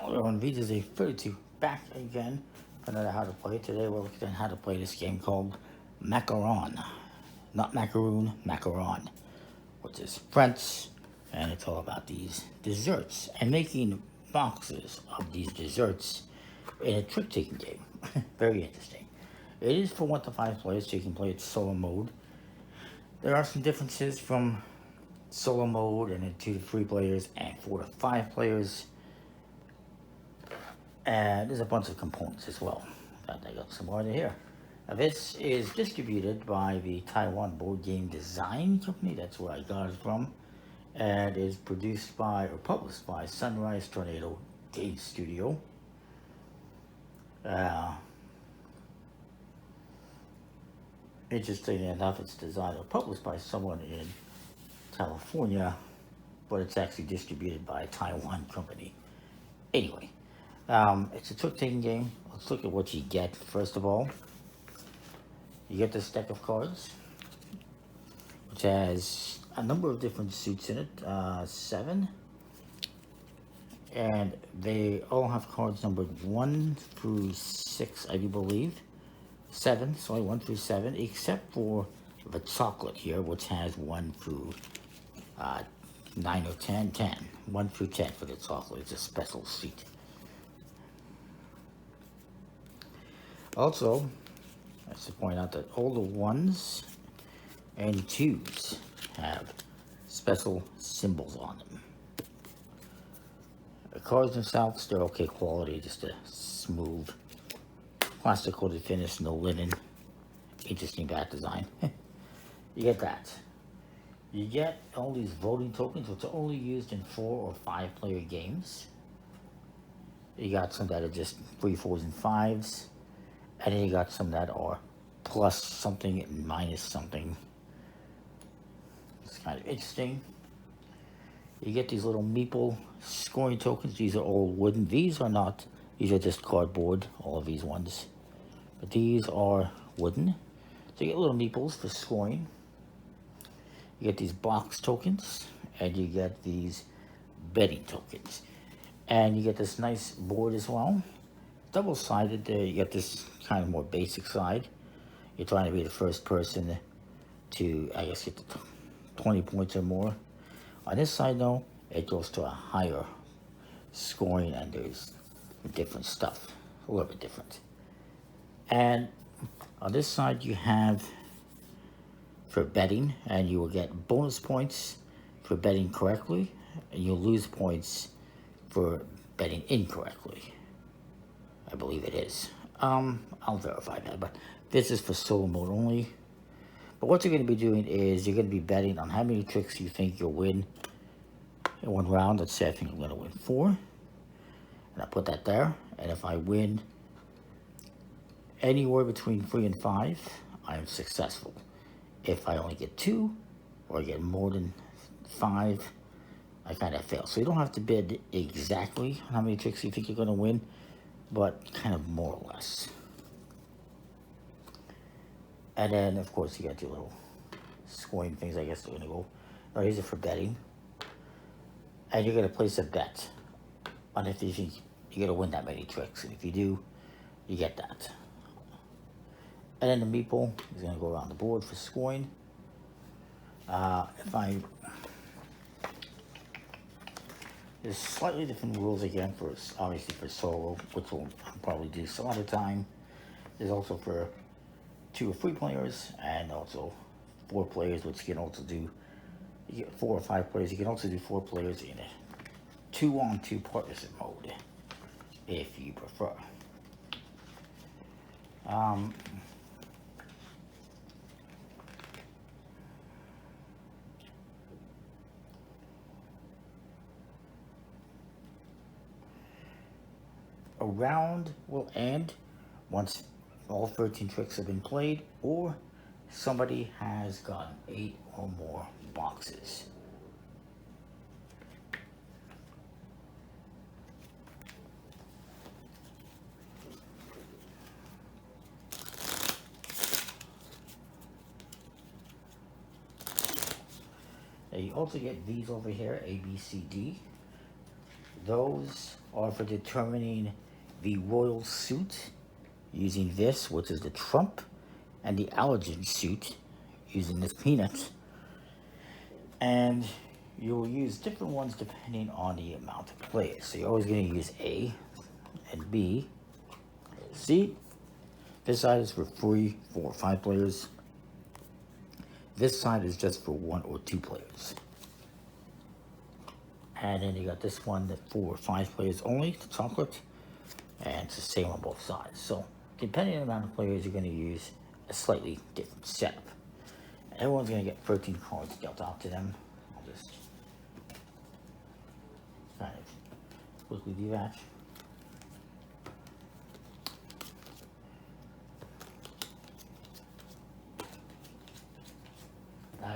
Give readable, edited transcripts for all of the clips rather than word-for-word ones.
Hello everyone, Vijay is 32 back again for another how to play. Today we're looking at how to play this game called Macaron. Not macaroon, macaron, which is French, and it's all about these desserts and making boxes of these desserts in a trick-taking game. Very interesting. It is for 1 to 5 players, so you can play it solo mode. There are some differences from solo mode and then 2 to 3 players and 4 to 5 players. And there's a bunch of components as well. In fact, I got some more in here. Now, this is distributed by the Taiwan Board Game Design Company. That's where I got it from. And is produced by, or published by, Sunrise Tornado Game Studio. Interestingly enough, it's designed or published by someone in California, but it's actually distributed by a Taiwan company. Anyway. It's a trick-taking game. Let's look at what you get. First of all, you get this deck of cards, which has a number of different suits in it, 7. And they all have cards numbered 1 through 6, I do believe. 7, sorry, 1 through 7, except for the chocolate here, which has 1 through 9 or 10. 1 through 10 for the chocolate. It's a special seat. Also, I should point out that all the 1s and 2s have special symbols on them. The cards themselves, they're okay quality, just a smooth plastic coated finish, no linen. Interesting back design. You get that. You get all these voting tokens, which are only used in 4 or 5 player games. You got some that are just 3, 4s, and 5s. And then you got some that are plus something and minus something. It's kind of interesting. You get these little Meeple scoring tokens. These are all wooden. These are not. These are just cardboard, all of these ones. But these are wooden. So you get little Meeples for scoring. You get these box tokens. And you get these betting tokens. And you get this nice board as well. Double-sided. You get this kind of more basic side. You're trying to be the first person to, I guess, get the 20 points or more. On this side, though, it goes to a higher scoring, and there's different stuff, a little bit different. And on this side, you have for betting, and you will get bonus points for betting correctly, and you'll lose points for betting incorrectly. I believe it is. I'll verify that, but this is for solo mode only. But what you're going to be doing is you're going to be betting on how many tricks you think you'll win in 1 round. Let's say I think I'm going to win 4. And I put that there. And if I win anywhere between 3 and 5, I am successful. If I only get 2, or I get more than 5, I kind of fail. So you don't have to bid exactly how many tricks you think you're going to win, but kind of more or less. And then, of course, you got your little scoring things. I guess they're going to go. Or here's it for betting. And you're going to place a bet on if you think you're going to win that many tricks. And if you do, you get that. And then the Meeple is going to go around the board for scoring. There's slightly different rules again for, obviously, for solo, which we'll probably do some other time. There's also for 2 or 3 players, and also 4 players, which you can also do. You get 4 or 5 players. You can also do 4 players in a 2-on-2 partnership mode, if you prefer. A round will end once all 13 tricks have been played, or somebody has gotten 8 or more boxes. Now you also get these over here, A, B, C, D. Those are for determining the royal suit using this, which is the trump, and the allergen suit using this peanut. And you will use different ones depending on the amount of players. So you're always going to use A and B. C. This side is for 3, 4, 5 players. This side is just for 1 or 2 players. And then you got this one that 4 or 5 players only, the chocolate. And it's the same on both sides. So depending on the amount of players, you're going to use a slightly different setup. Everyone's going to get 13 cards dealt out to them. I'll just kind of quickly do that.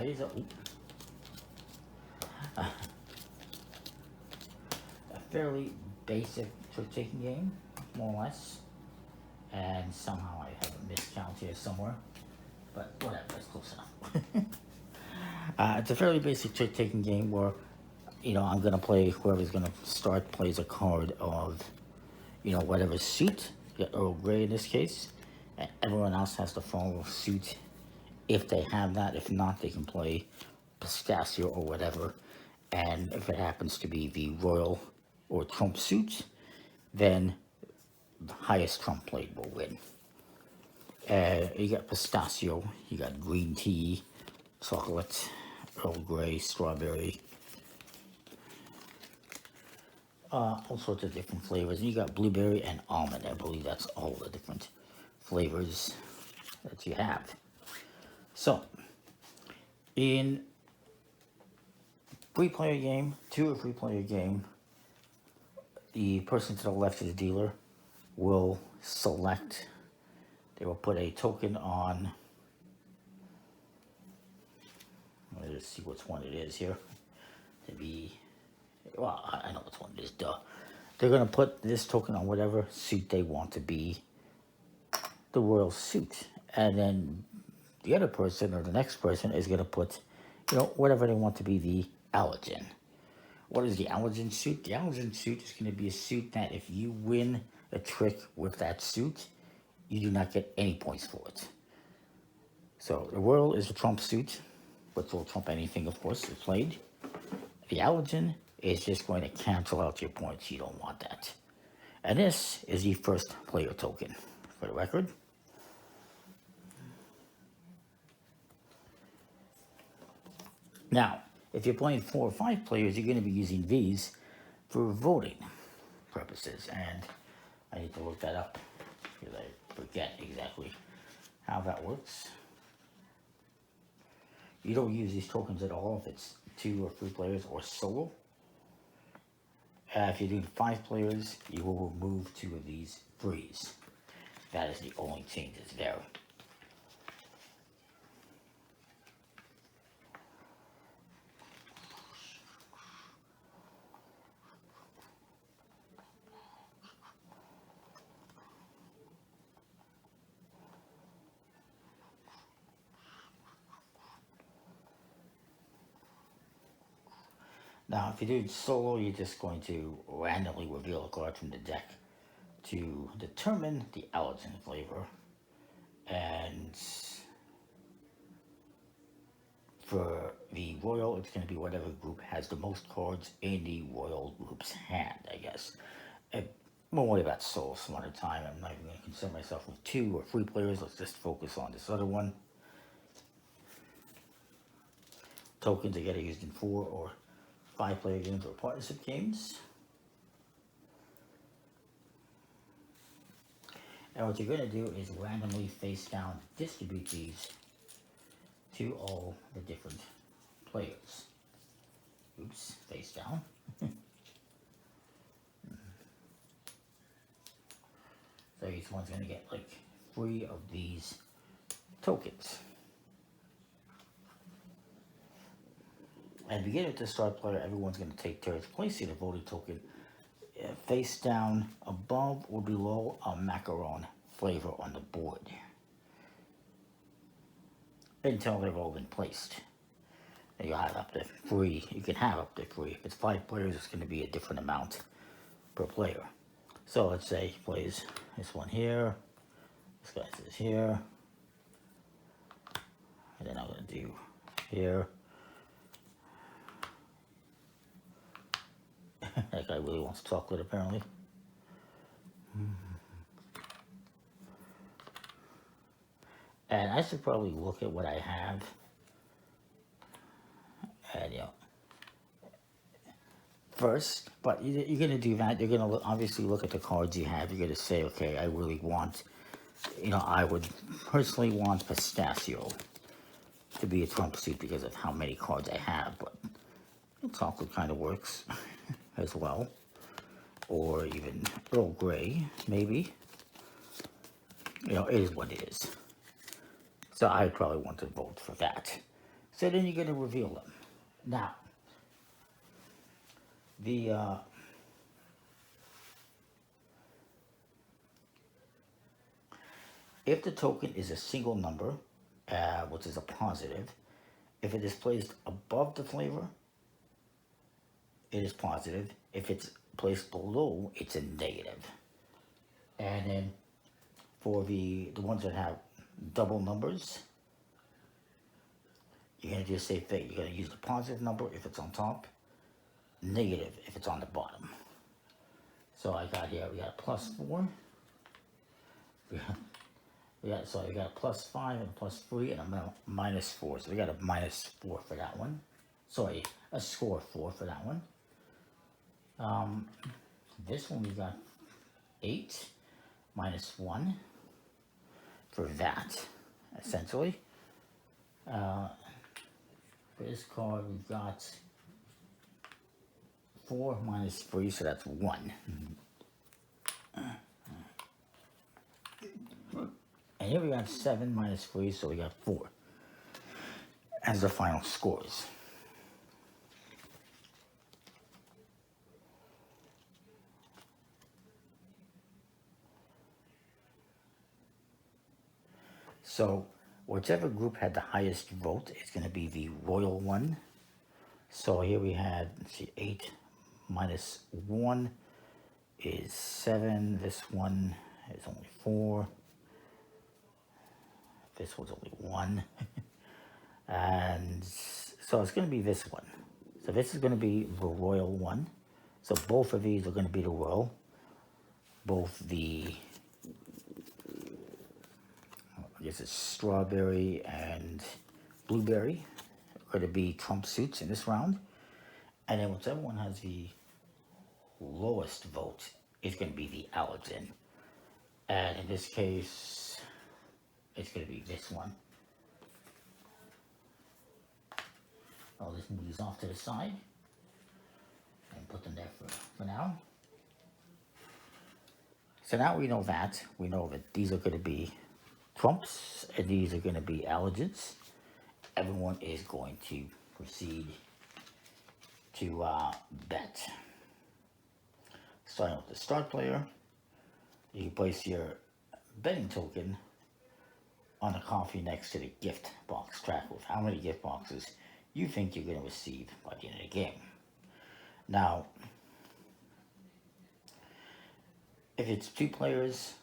It is a fairly basic trick-taking game, more or less. And somehow I have a miscount here somewhere. But whatever, that's close enough. It's a fairly basic trick-taking game where, you know, I'm going to play, whoever's going to start plays a card of, you know, whatever suit, Earl Grey in this case. And everyone else has to follow suit if they have that. If not, they can play pistachio or whatever. And if it happens to be the royal or trump suit, then the highest trump played will win. You got pistachio, you got green tea, chocolate, Earl Grey, strawberry, all sorts of different flavors. And you got blueberry and almond. I believe that's all the different flavors that you have. So, in 3-player game, 2 or 3-player game, the person to the left of the dealer will select, they will put a token on, let me just see which one it is here, to be, well, I know which one it is, duh. They're going to put this token on whatever suit they want to be the royal suit, and then the other person or the next person is going to put, you know, whatever they want to be the allergen. What is the allergen suit? The allergen suit is going to be a suit that if you win a trick with that suit, you do not get any points for it. So the royal is a trump suit, which will trump anything, of course, that's played. The allergen is just going to cancel out your points. You don't want that. And this is the first player token, for the record. Now, if you're playing 4 or 5 players, you're going to be using these for voting purposes. And I need to look that up because I forget exactly how that works. You don't use these tokens at all if it's 2 or 3 players or solo. If you do 5 players, you will remove 2 of these 3s. That is the only changes there. Now, if you do solo, you're just going to randomly reveal a card from the deck to determine the allergen flavor. And for the royal, it's going to be whatever group has the most cards in the royal group's hand, I guess. I won't worry about solo some other time. I'm not even going to concern myself with 2 or 3 players. Let's just focus on this other one. Tokens are getting used in 4 or 5-player games or partnership games. And what you're going to do is randomly face down distribute these to all the different players. Oops, face down. So each one's going to get like 3 of these tokens. At the beginning of the start player, everyone's going to take turns placing a voting token face down above or below a macaron flavor on the board until they've all been placed. And you'll have up to 3. You can have up to 3. If it's 5 players, it's going to be a different amount. per player. So let's say he plays this one here, this guy says here, and then I'm going to do here. That guy really wants chocolate apparently. And I should probably look at what I have. And you know, first, but you're going to do that. You're going to obviously look at the cards you have. You're going to say, okay, I really want, you know, I would personally want Pistachio to be a trump suit because of how many cards I have. But chocolate kind of works as well. Or even Earl Grey, maybe. You know, it is what it is. So I probably want to vote for that. So then you're going to reveal them. Now, if the token is a single number, which is a positive, if it is placed above the flavor, it is positive. If it's placed below, it's a negative. And then for the ones that have double numbers, you're going to just say you're going to use the positive number if it's on top, negative if it's on the bottom. So I got here, we got a +4. So we got a +5 and a +3 and a -4. So we got a -4 for that one. Sorry, a score 4 for that one. This one we got 8 -1 for that, essentially. For this card we got 4 -3, so that's 1. And here we got 7 -3, so we got 4 as the final scores. So whichever group had the highest vote is going to be the royal one. So here we had, let's see, 8 -1 is 7. This one is only 4. This one's only 1. And so it's going to be this one. So this is going to be the royal one. So both of these are going to be the royal. Both the, I guess it's strawberry and blueberry are going to be trump suits in this round. And then whichever one has the lowest vote is going to be the allergen. And in this case, it's going to be this one. I'll just move these off to the side and put them there for now. So now we know that. We know that these are going to be trumps and these are going to be allergens. Everyone is going to proceed to bet. Starting with the start player, you can place your betting token on the coffee next to the gift box track with how many gift boxes you think you're going to receive by the end of the game. Now, if it's 2 players,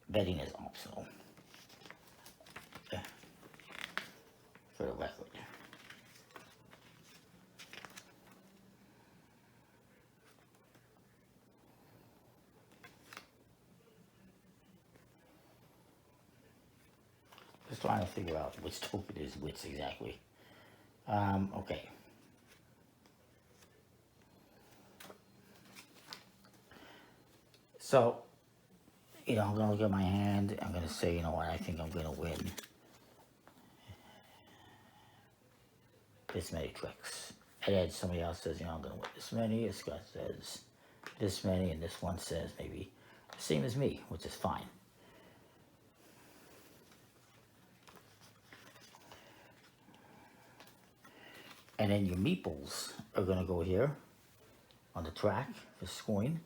betting is optional. For the record. Just trying to figure out which token is which exactly. Okay. So, you know, I'm going to look at my hand. I'm going to say, you know what, I think I'm going to win this many tricks. And then somebody else says, you know, I'm going to win this many. This guy says this many. And this one says maybe the same as me, which is fine. And then your meeples are going to go here on the track for scoring.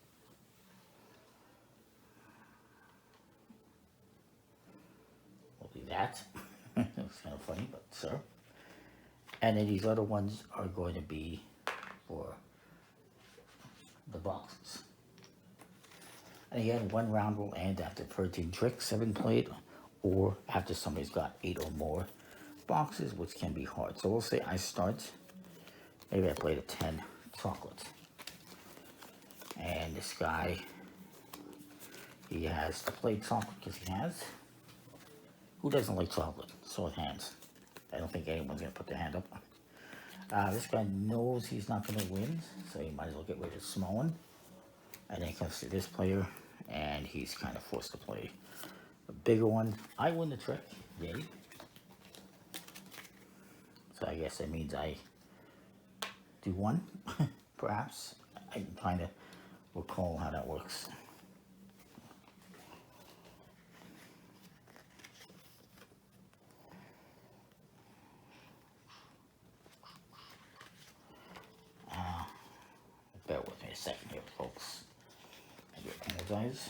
We'll do that. It's kind of funny, but sir. And then these other ones are going to be for the boxes. And again, 1 round will end after 13 tricks have been played, or after somebody's got 8 or more boxes, which can be hard. So we'll say I start, maybe I played a 10 chocolate. And this guy, he has to play chocolate because he has. Who doesn't like chocolate? Show of hands. I don't think anyone's going to put their hand up. This guy knows he's not going to win, so he might as well get rid of the small one. And then it comes to this player, and he's kind of forced to play a bigger one. I win the trick, yay. So I guess that means I do one, perhaps. I'm trying to recall how that works. Bear with me a second here, folks. I do apologize.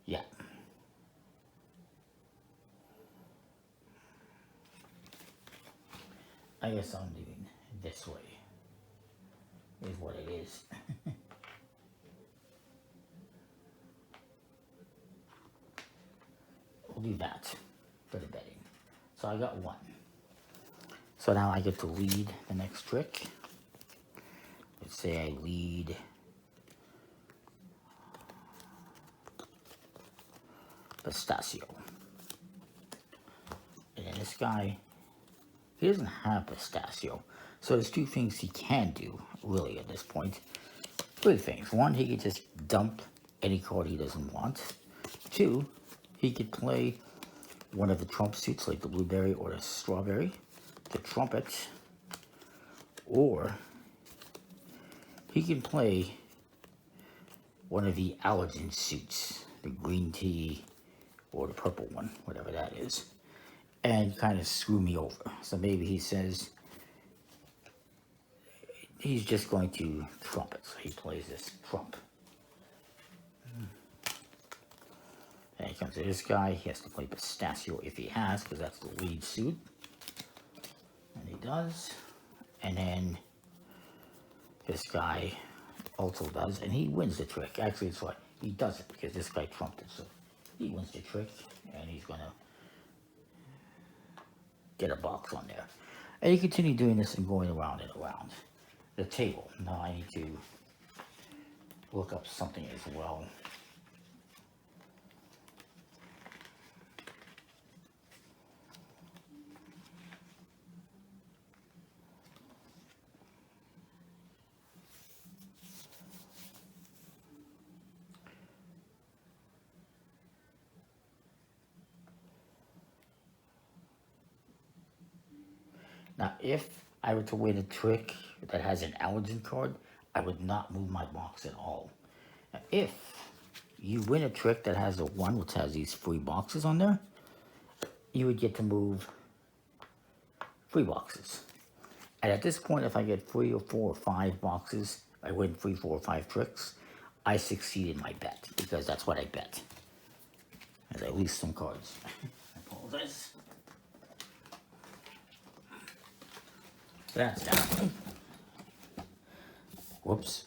Yeah. I guess I'm doing this way, is what it is. We'll do that for the betting. So I got 1. So now I get to lead the next trick. Let's say I lead pistachio. And then this guy, he doesn't have pistachio. So there's 2 things he can do, really, at this point. 3 things. 1, he could just dump any card he doesn't want. 2, he could play one of the trump suits, like the blueberry or the strawberry, to trump it. Or he can play one of the allergen suits, the green tea or the purple one, whatever that is, and kind of screw me over. So maybe he says he's just going to trump it. So he plays this trump. And he comes to this guy. He has to play pistachio if he has, because that's the lead suit. And he does. And then this guy also does, and he wins the trick. Actually, it's what he doesn't, because this guy trumped it. So he wins the trick, and he's going to get a box on there. And you continue doing this and going around and around the table. Now I need to look up something as well. Now, if I were to win a trick that has an allergen card, I would not move my box at all. Now, if you win a trick that has a 1, which has these 3 boxes on there, you would get to move 3 boxes. And at this point, if I get 3 or 4 or 5 boxes, I win 3, 4, or 5 tricks, I succeed in my bet, because that's what I bet. As I lose some cards. I apologize. That's down. Whoops.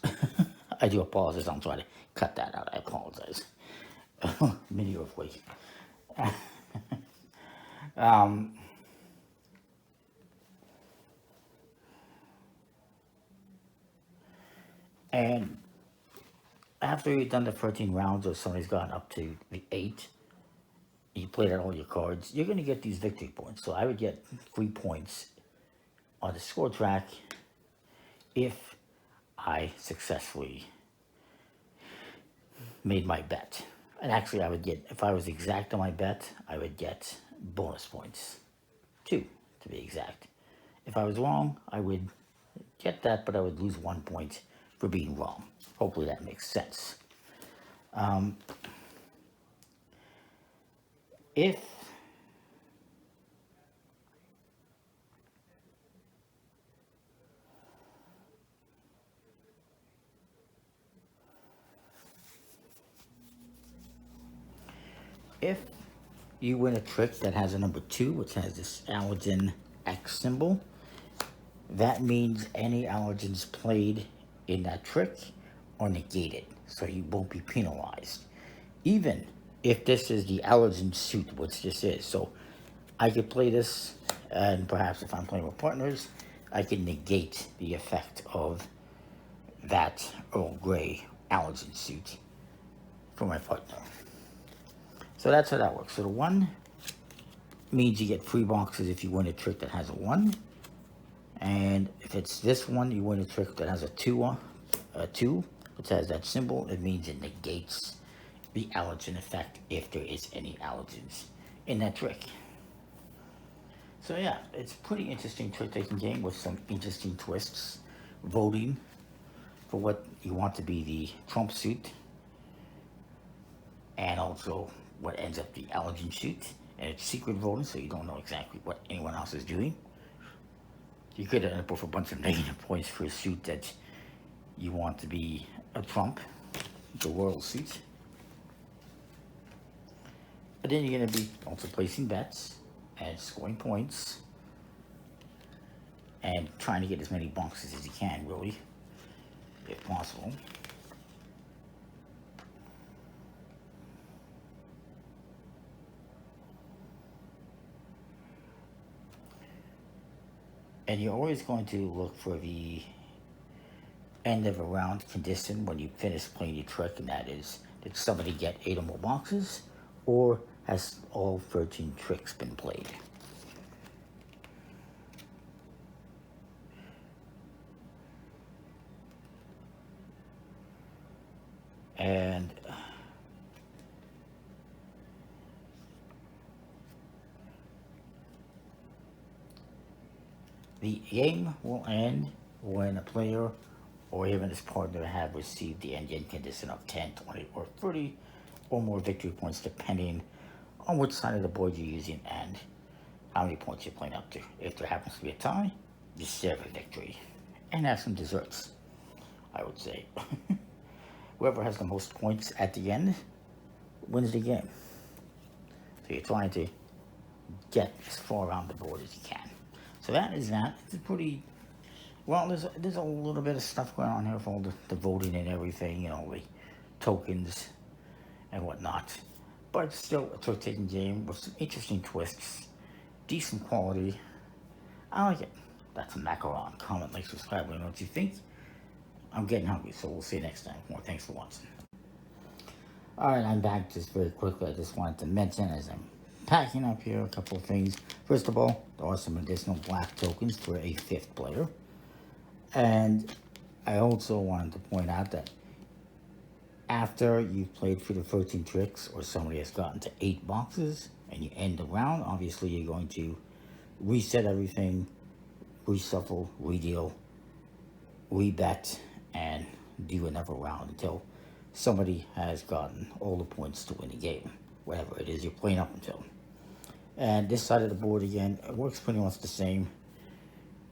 I do apologize. I'm trying to cut that out. I apologize. Mini earthquake. And after you've done the 13 rounds, or somebody's gotten up to the 8, you played out all your cards, you're going to get these victory points. So I would get 3 points on the score track if I successfully made my bet. And actually, I would get, if I was exact on my bet, I would get bonus points. 2, to be exact. If I was wrong, I would get that, but I would lose 1 point for being wrong. Hopefully that makes sense. If if you win a trick that has a number 2, which has this allergen X symbol, that means any allergens played in that trick are negated, so you won't be penalized. Even if this is the Allergen Suit, which this is. So I could play this, and perhaps if I'm playing with partners, I can negate the effect of that Earl Grey Allergen Suit for my partner. So that's how that works. So the 1 means you get 3 boxes if you win a trick that has a 1. And if it's this one, you win a trick that has a 2, which has that symbol. It means it negates the allergen effect if there is any allergens in that trick. So yeah, it's a pretty interesting trick-taking game with some interesting twists. Voting for what you want to be the Trump suit, and also what ends up the Allergen Suit. And it's secret voting, so you don't know exactly what anyone else is doing. You could end up with a bunch of negative points for a suit that you want to be a Trump, the royal suit. But then you're going to be also placing bets and scoring points and trying to get as many boxes as you can, really, if possible. And you're always going to look for the end of a round condition when you finish playing your trick, and that is, did somebody get 8 or more boxes, or has all 13 tricks been played? And the game will end when a player or even his partner have received the end condition of 10, 20, or 30 or more victory points, depending on which side of the board you're using and how many points you're playing up to. If there happens to be a tie, you share the victory and have some desserts, I would say. Whoever has the most points at the end wins the game. So you're trying to get as far around the board as you can. So that is that. It's a pretty, well, there's a little bit of stuff going on here for all the voting and everything, you know, the tokens and whatnot. But it's still a trick-taking game with some interesting twists, decent quality. I like it. That's a Macaron. Comment, like, subscribe. Let me know what you think. I'm getting hungry, so we'll see you next time. More thanks for watching. Alright, I'm back just very quickly. I just wanted to mention, as I'm packing up here, a couple of things. First of all, there are some additional black tokens for a 5th player. And I also wanted to point out that after you've played through the 13 tricks, or somebody has gotten to 8 boxes, and you end the round, obviously you're going to reset everything, reshuffle, redeal, rebet, and do another round until somebody has gotten all the points to win the game, whatever it is you're playing up until. And this side of the board, again, it works pretty much the same,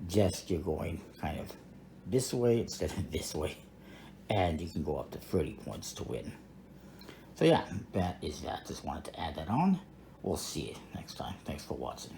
just you're going kind of this way instead of this way, and you can go up to 30 points to win. So yeah, that is that. Just wanted to add that on. We'll see you next time. Thanks for watching.